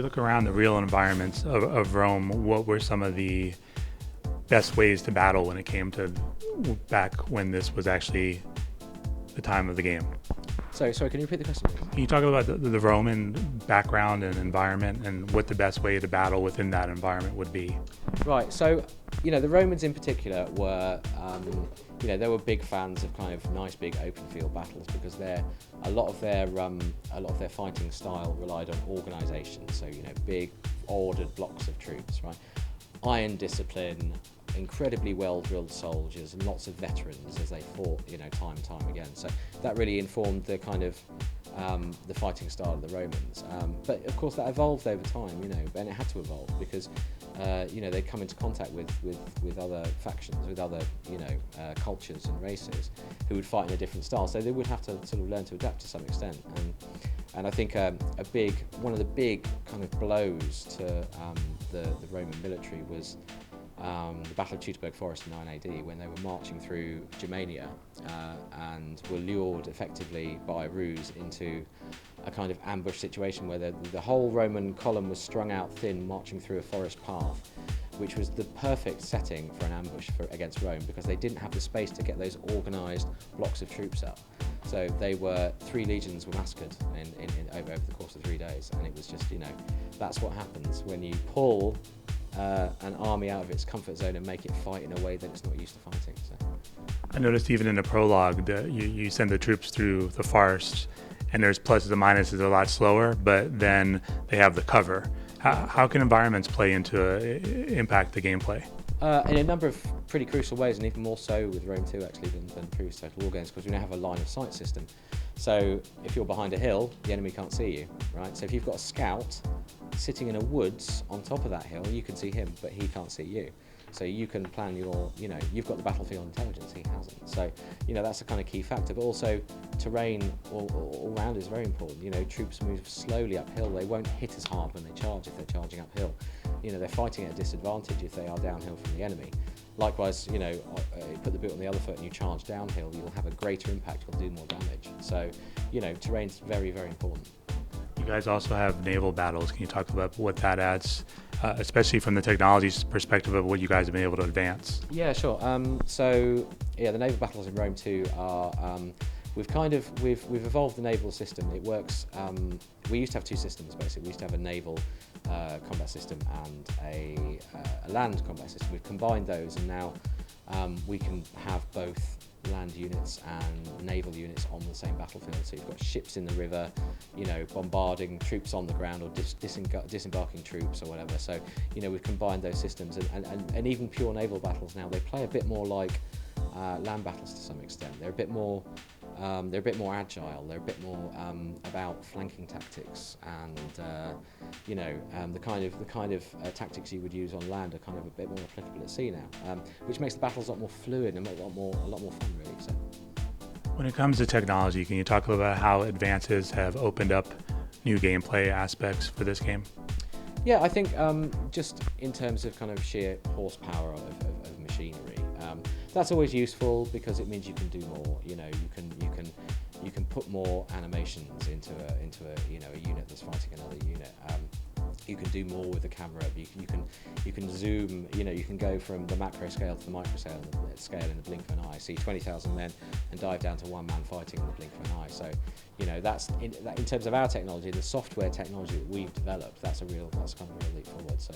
look around the real environments of Rome, what were some of the best ways to battle when it came to back when this was actually the time of the game? Sorry, can you repeat the question? Can you talk about the Roman background and environment and what the best way to battle within that environment would be? Right, so, the Romans in particular were, they were big fans of kind of nice big open field battles because a lot of their fighting style relied on organisation. So, big ordered blocks of troops, right? Iron discipline, incredibly well-drilled soldiers, and lots of veterans as they fought, time and time again. So that really informed the kind of the fighting style of the Romans. But of course that evolved over time, and it had to evolve because they come into contact with other factions, with other cultures and races who would fight in a different style. So they would have to sort of learn to adapt to some extent. And I think one of the big kind of blows to the Roman military was the Battle of Teutoburg Forest in 9 AD, when they were marching through Germania and were lured effectively by ruse into a kind of ambush situation where the whole Roman column was strung out thin, marching through a forest path, which was the perfect setting for an ambush against Rome, because they didn't have the space to get those organised blocks of troops up. So 3 legions were massacred over the course of 3 days, and it was just, that's what happens when you pull an army out of its comfort zone and make it fight in a way that it's not used to fighting. So. I noticed even in the prologue that you send the troops through the forest, and there's pluses and minuses a lot slower, but then they have the cover. How can environments play into impact the gameplay? In a number of pretty crucial ways, and even more so with Rome 2 actually than previous Total War games, because we now have a line of sight system. So if you're behind a hill, the enemy can't see you, right? So if you've got a scout sitting in a woods on top of that hill, you can see him, but he can't see you. So you can plan you've got the battlefield intelligence, he hasn't. So, that's a kind of key factor. But also, terrain all around is very important. Troops move slowly uphill. They won't hit as hard when they charge if they're charging uphill. They're fighting at a disadvantage if they are downhill from the enemy. Likewise, you put the boot on the other foot and you charge downhill, you'll have a greater impact, you'll do more damage. So, terrain's very, very important. You guys also have naval battles. Can you talk about what that adds, especially from the technology perspective of what you guys have been able to advance? Yeah, sure. The naval battles in Rome 2 are we've evolved the naval system. It works. We used to have 2 systems basically. We used to have a naval combat system and a land combat system. We've combined those, and now we can have both land units and naval units on the same battlefield. So you've got ships in the river, bombarding troops on the ground, or disembarking troops or whatever. So, we've combined those systems, and even pure naval battles now, they play a bit more like land battles to some extent. They're a bit more agile. They're a bit more about flanking tactics, and the kind of tactics you would use on land are kind of a bit more applicable at sea now, which makes the battles a lot more fluid and a lot more fun, really. So. When it comes to technology, can you talk a little about how advances have opened up new gameplay aspects for this game? Yeah, I think just in terms of kind of sheer horsepower of machinery, that's always useful because it means you can do more. You can put more animations into a unit that's fighting another unit. You can do more with the camera. You can zoom. You can go from the macro scale to the micro scale in the blink of an eye. See 20,000 men and dive down to one man fighting in the blink of an eye. So, that's in terms of our technology, the software technology that we've developed. That's kind of a real leap forward. So.